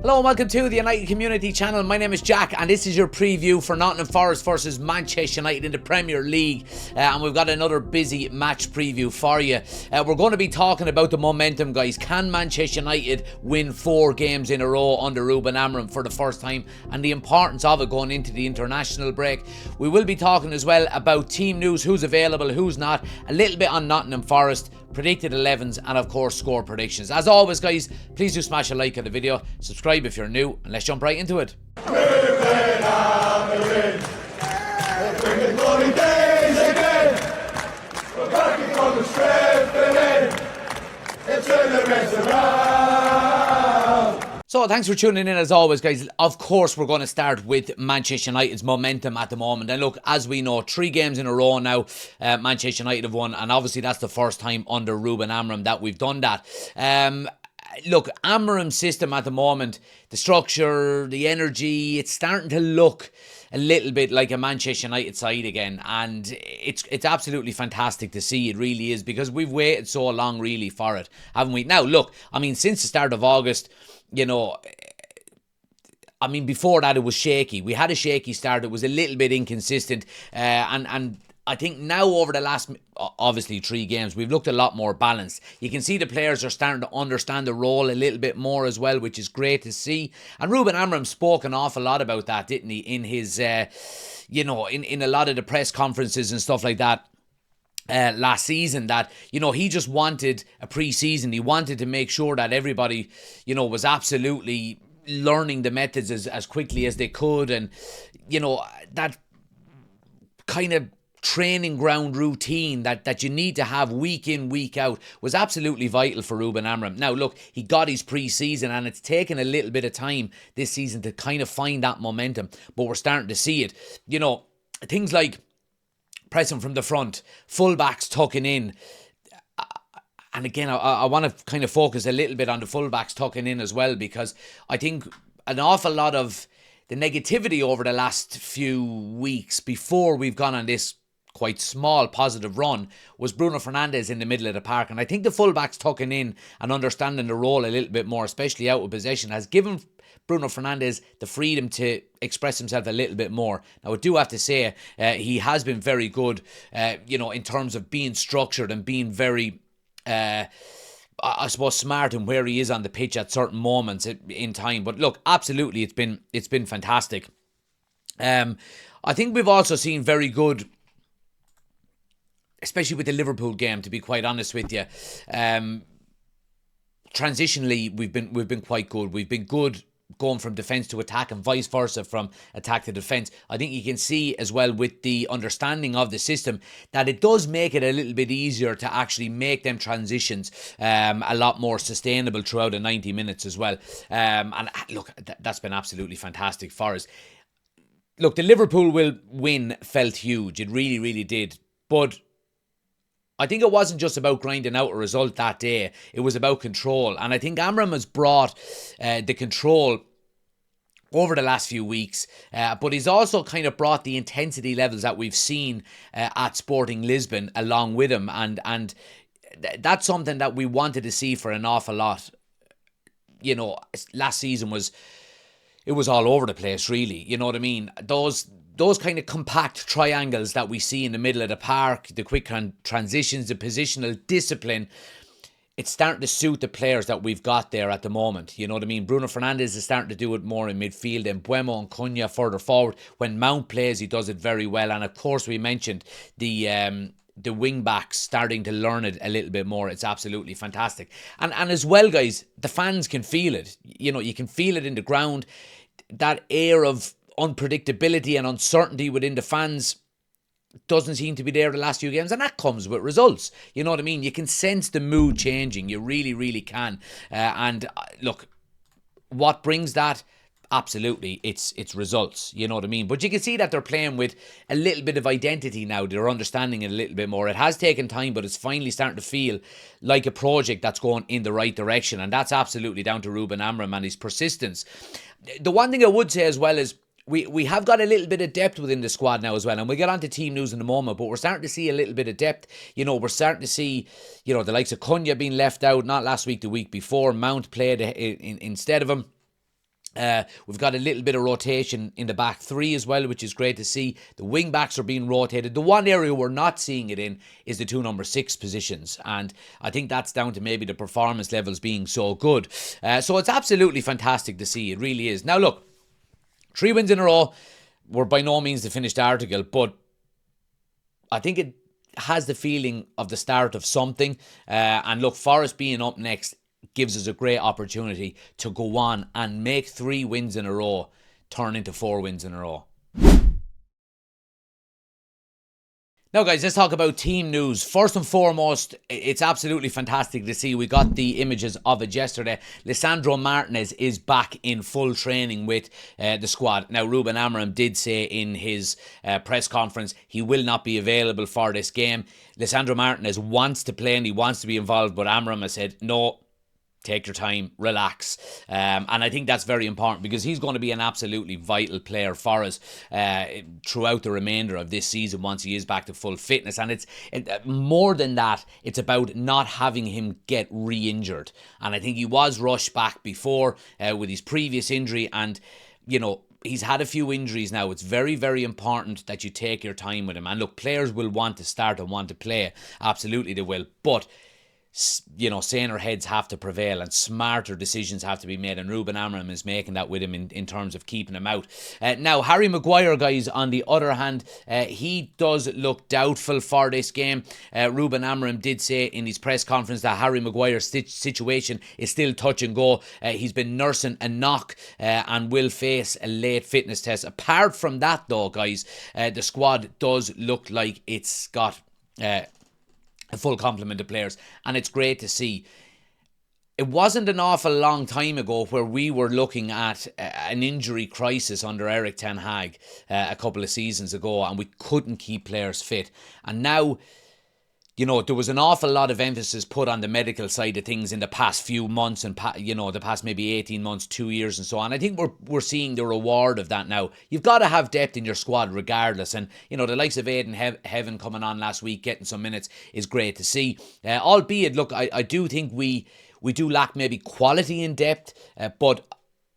Hello and welcome to the United Community Channel. My name is Jack and this is your preview for Nottingham Forest versus Manchester United in the Premier League. And we've got another busy match preview for you. We're going to be talking about the momentum, guys. Can Manchester United win 4 games in a row under Ruben Amorim for the first time, and the importance of it going into the international break? We will be talking as well about team news, who's available, who's not, a little bit on Nottingham Forest, predicted 11s, and of course score predictions. As always, guys, please do smash a like on the video, subscribe if you're new, and let's jump right into it. So thanks for tuning in as always, guys. Of course, we're going to start with Manchester United's momentum at the moment. And look, as we know, 3 games in a row now, Manchester United have won. And obviously that's the first time under Ruben Amorim that we've done that. Look, Amorim's system at the moment, the structure, the energy, it's starting to look a little bit like a Manchester United side again, and it's absolutely fantastic to see. It really is, because we've waited so long really for it, haven't we? Now look, I mean, since the start of August, you know, I mean, before that it was shaky. We had a shaky start. It was a little bit inconsistent, and I think now over the last, obviously, 3 games, we've looked a lot more balanced. You can see the players are starting to understand the role a little bit more as well, which is great to see. And Ruben Amorim spoke an awful lot about that, didn't he, in his, you know, in a lot of the press conferences and stuff like that. Last season, that, you know, he just wanted a pre-season. He wanted to make sure that everybody, you know, was absolutely learning the methods as quickly as they could, and, you know, that kind of training ground routine that you need to have week in, week out was absolutely vital for Ruben Amorim. Now look, he got his pre-season and it's taken a little bit of time this season to kind of find that momentum, but we're starting to see it. You know, things like pressing from the front, fullbacks tucking in. And again, I want to kind of focus a little bit on the fullbacks tucking in as well, because I think an awful lot of the negativity over the last few weeks before we've gone on this quite small positive run was Bruno Fernandes in the middle of the park. And I think the fullbacks tucking in and understanding the role a little bit more, especially out of possession, has given Bruno Fernandes the freedom to express himself a little bit more. Now, I do have to say, he has been very good, you know, in terms of being structured and being very, I suppose, smart in where he is on the pitch at certain moments in time. But look, absolutely, it's been fantastic. I think we've also seen very good, especially with the Liverpool game, to be quite honest with you. Transitionally, we've been quite good. We've been good going from defence to attack and vice versa from attack to defence. I think you can see as well with the understanding of the system that it does make it a little bit easier to actually make them transitions a lot more sustainable throughout the 90 minutes as well. And look, that's been absolutely fantastic for us. Look, the Liverpool win felt huge. It really, really did. But I think it wasn't just about grinding out a result that day. It was about control. And I think Amorim has brought the control over the last few weeks. But he's also kind of brought the intensity levels that we've seen at Sporting Lisbon along with him. And that's something that we wanted to see for an awful lot. You know, last season it was all over the place, really. You know what I mean? Those kind of compact triangles that we see in the middle of the park, the quick transitions, the positional discipline, it's starting to suit the players that we've got there at the moment. You know what I mean? Bruno Fernandes is starting to do it more in midfield, and Mbeumo and Cunha further forward. When Mount plays, he does it very well. And of course, we mentioned the wing backs starting to learn it a little bit more. It's absolutely fantastic. And as well, guys, the fans can feel it. You know, you can feel it in the ground. That air of unpredictability and uncertainty within the fans doesn't seem to be there the last few games, and that comes with results. You know what I mean? You can sense the mood changing. You really, really can. And look, what brings that? Absolutely, it's results. You know what I mean? But you can see that they're playing with a little bit of identity now. They're understanding it a little bit more. It has taken time, but it's finally starting to feel like a project that's going in the right direction, and that's absolutely down to Ruben Amorim and his persistence. The one thing I would say as well is we have got a little bit of depth within the squad now as well, and we'll get on to team news in a moment, but we're starting to see a little bit of depth. You know, we're starting to see, you know, the likes of Cunha being left out, not last week, the week before. Mount played instead of him. We've got a little bit of rotation in the back three as well, which is great to see. The wing backs are being rotated. The one area we're not seeing it in is the two number 6 positions, and I think that's down to maybe the performance levels being so good. So it's absolutely fantastic to see. It really is. Now look, 3 wins in a row. We're by no means the finished article, but I think it has the feeling of the start of something. And look, Forest being up next gives us a great opportunity to go on and make 3 wins in a row turn into 4 wins in a row. Now guys, let's talk about team news. First and foremost, it's absolutely fantastic to see. We got the images of it yesterday. Lisandro Martinez is back in full training with the squad. Now Ruben Amorim did say in his press conference he will not be available for this game. Lisandro Martinez wants to play and he wants to be involved, but Amorim has said no. Take your time, relax. And I think that's very important because he's going to be an absolutely vital player for us throughout the remainder of this season once he is back to full fitness. And it's more than that, it's about not having him get re-injured. And I think he was rushed back before with his previous injury, and, you know, he's had a few injuries now. It's very, very important that you take your time with him. And look, players will want to start and want to play. Absolutely they will. But you know, saner heads have to prevail and smarter decisions have to be made, and Ruben Amorim is making that with him in terms of keeping him out. Now, Harry Maguire, guys, on the other hand, he does look doubtful for this game. Ruben Amorim did say in his press conference that Harry Maguire's situation is still touch and go. He's been nursing a knock and will face a late fitness test. Apart from that, though, guys, the squad does look like it's got a full complement of players, and it's great to see. It wasn't an awful long time ago where we were looking at an injury crisis under Erik ten Hag a couple of seasons ago, and we couldn't keep players fit. And now, you know, there was an awful lot of emphasis put on the medical side of things in the past few months and, you know, the past maybe 18 months, 2 years and so on. I think we're seeing the reward of that now. You've got to have depth in your squad regardless. And, you know, the likes of Aidan Heaven coming on last week, getting some minutes is great to see. Albeit, look, I do think we do lack maybe quality in depth, but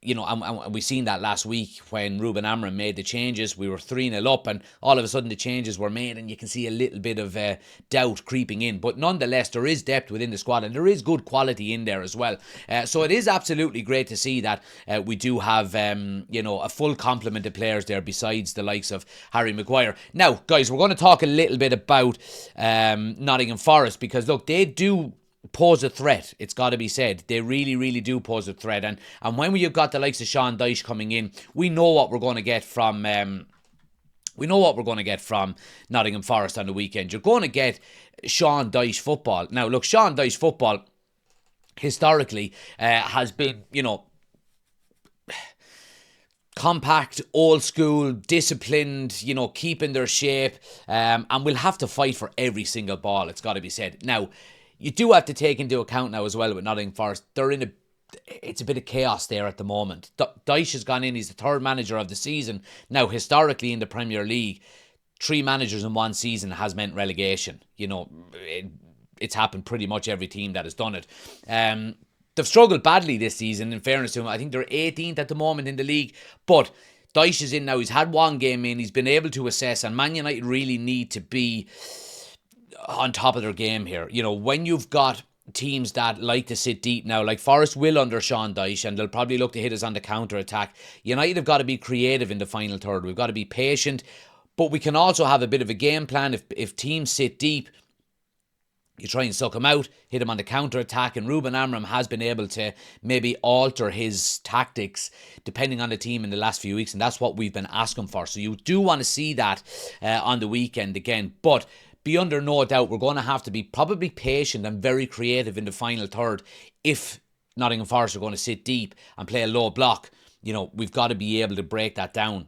you know, and we seen that last week when Ruben Amorim made the changes. We were 3-0 up and all of a sudden the changes were made and you can see a little bit of doubt creeping in. But nonetheless, there is depth within the squad and there is good quality in there as well. So it is absolutely great to see that we do have, you know, a full complement of players there besides the likes of Harry Maguire. Now, guys, we're going to talk a little bit about Nottingham Forest because, look, they do pose a threat. It's got to be said. They really, really do pose a threat. And when you've got the likes of Sean Dyche coming in, we know what we're going to get from Nottingham Forest on the weekend. You're going to get Sean Dyche football. Now, look, Sean Dyche football historically has been, you know, compact, old school, disciplined, you know, keeping their shape, and we'll have to fight for every single ball. It's got to be said. Now, you do have to take into account now as well with Nottingham Forest, it's a bit of chaos there at the moment. Dyche has gone in, he's the third manager of the season. Now, historically in the Premier League, 3 managers in one season has meant relegation. You know, it's happened pretty much every team that has done it. They've struggled badly this season, in fairness to him. I think they're 18th at the moment in the league, but Dyche is in now, he's had one game in, he's been able to assess, and Man United really need to be on top of their game here. You know, when you've got teams that like to sit deep now, like Forest will under Sean Dyche, and they'll probably look to hit us on the counter-attack. United have got to be creative in the final third. We've got to be patient, but we can also have a bit of a game plan. If teams sit deep, you try and suck them out, hit them on the counter-attack, and Ruben Amorim has been able to maybe alter his tactics depending on the team in the last few weeks, and that's what we've been asking for. So you do want to see that on the weekend again, but be under no doubt we're going to have to be probably patient and very creative in the final third. If Nottingham Forest are going to sit deep and play a low block, you know, we've got to be able to break that down.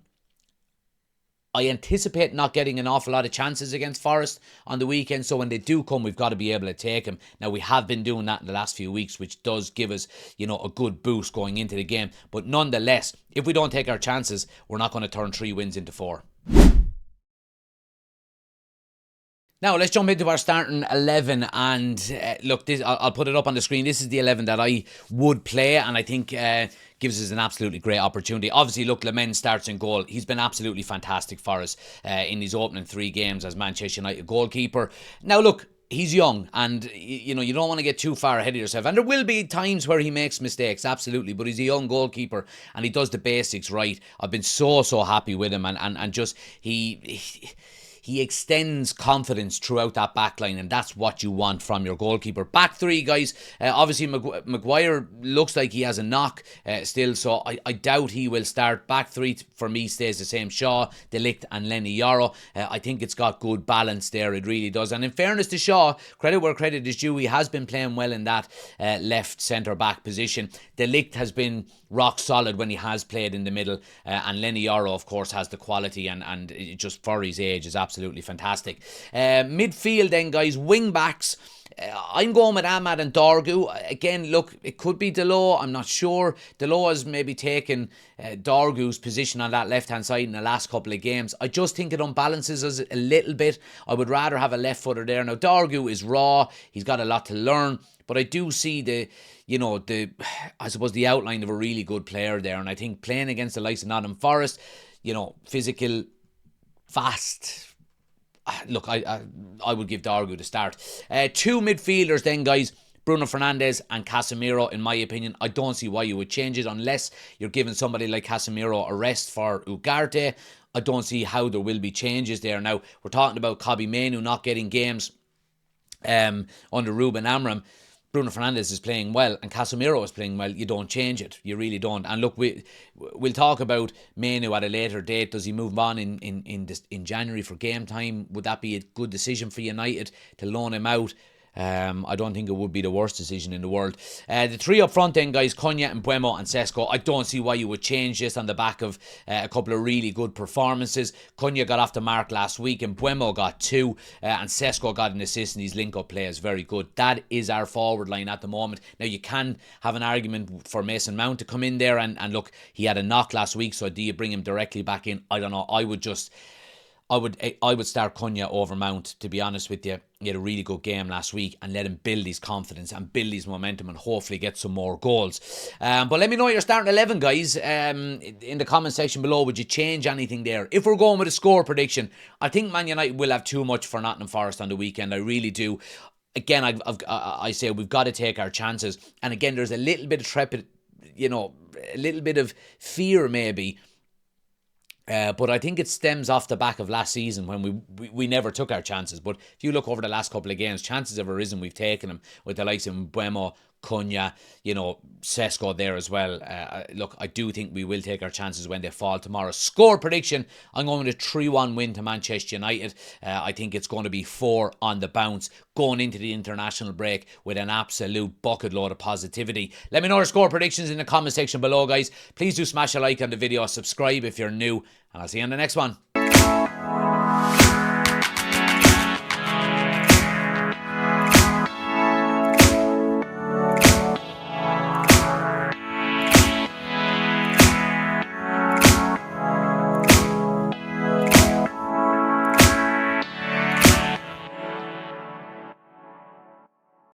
I anticipate not getting an awful lot of chances against Forest on the weekend, so when they do come, we've got to be able to take them. Now, we have been doing that in the last few weeks, which does give us, you know, a good boost going into the game. But nonetheless, if we don't take our chances, we're not going to turn 3 wins into 4. Now, let's jump into our starting 11. And look, I'll put it up on the screen. This is the 11 that I would play, and I think gives us an absolutely great opportunity. Obviously, look, Lemens starts in goal. He's been absolutely fantastic for us in his opening 3 games as Manchester United goalkeeper. Now, look, he's young, and you know, you don't want to get too far ahead of yourself, and there will be times where he makes mistakes, absolutely, but he's a young goalkeeper and he does the basics right. I've been so happy with him, and just he extends confidence throughout that back line, and that's what you want from your goalkeeper. Back 3, guys, obviously Maguire looks like he has a knock still, so I doubt he will start. Back 3 for me stays the same: Shaw, De Ligt and Lenny Yoro. I think it's got good balance there, it really does. And in fairness to Shaw, credit where credit is due, he has been playing well in that left centre-back position. De Ligt has been rock solid when he has played in the middle, and Lenny Yoro, of course, has the quality, and it just for his age is absolutely fantastic. Midfield then, guys, wing backs. I'm going with Ahmad and Dorgu. Again, look, it could be Delo, I'm not sure. Delo has maybe taken Dorgu's position on that left-hand side in the last couple of games. I just think it unbalances us a little bit. I would rather have a left footer there. Now, Dorgu is raw, he's got a lot to learn, but I do see I suppose the outline of a really good player there, and I think playing against the likes of Nottingham Forest, physical, fast. Look, I would give Dorgu the start. 2 midfielders then, guys. Bruno Fernandes and Casemiro, in my opinion. I don't see why you would change it unless you're giving somebody like Casemiro a rest for Ugarte. I don't see how there will be changes there. Now, we're talking about Kobbie Mainoo not getting games under Ruben Amorim. Bruno Fernandes is playing well and Casemiro is playing well. You don't change it. You really don't. And look, we'll talk about Mainoo at a later date. Does he move on in January for game time? Would that be a good decision for United to loan him out? I don't think it would be the worst decision in the world. The 3 up front then, guys, Cunha and Mbeumo and Sesko. I don't see why you would change this on the back of a couple of really good performances. Cunha got off the mark last week and Mbeumo got 2 and Sesko got an assist, and his link-up play is very good. That is our forward line at the moment. Now, you can have an argument for Mason Mount to come in there, and look, he had a knock last week, so do you bring him directly back in? I don't know. I would start Cunha over Mount, to be honest with you. He had a really good game last week, and let him build his confidence and build his momentum and hopefully get some more goals. But let me know your starting 11, guys, in the comment section below. Would you change anything there? If we're going with a score prediction, I think Man United will have too much for Nottingham Forest on the weekend. I really do. Again, I say we've got to take our chances. And again, there's a little bit of a little bit of fear maybe. But I think it stems off the back of last season when we never took our chances. But if you look over the last couple of games, chances have arisen, we've taken them with the likes of Mbeumo, Cunha, Sesko there as well. Look, I do think we will take our chances when they fall tomorrow. Score prediction, I'm going with a 3-1 win to Manchester United. I think it's going to be 4 on the bounce, going into the international break with an absolute bucket load of positivity. Let me know your score predictions in the comment section below, guys. Please do smash a like on the video, subscribe if you're new, and I'll see you on the next one.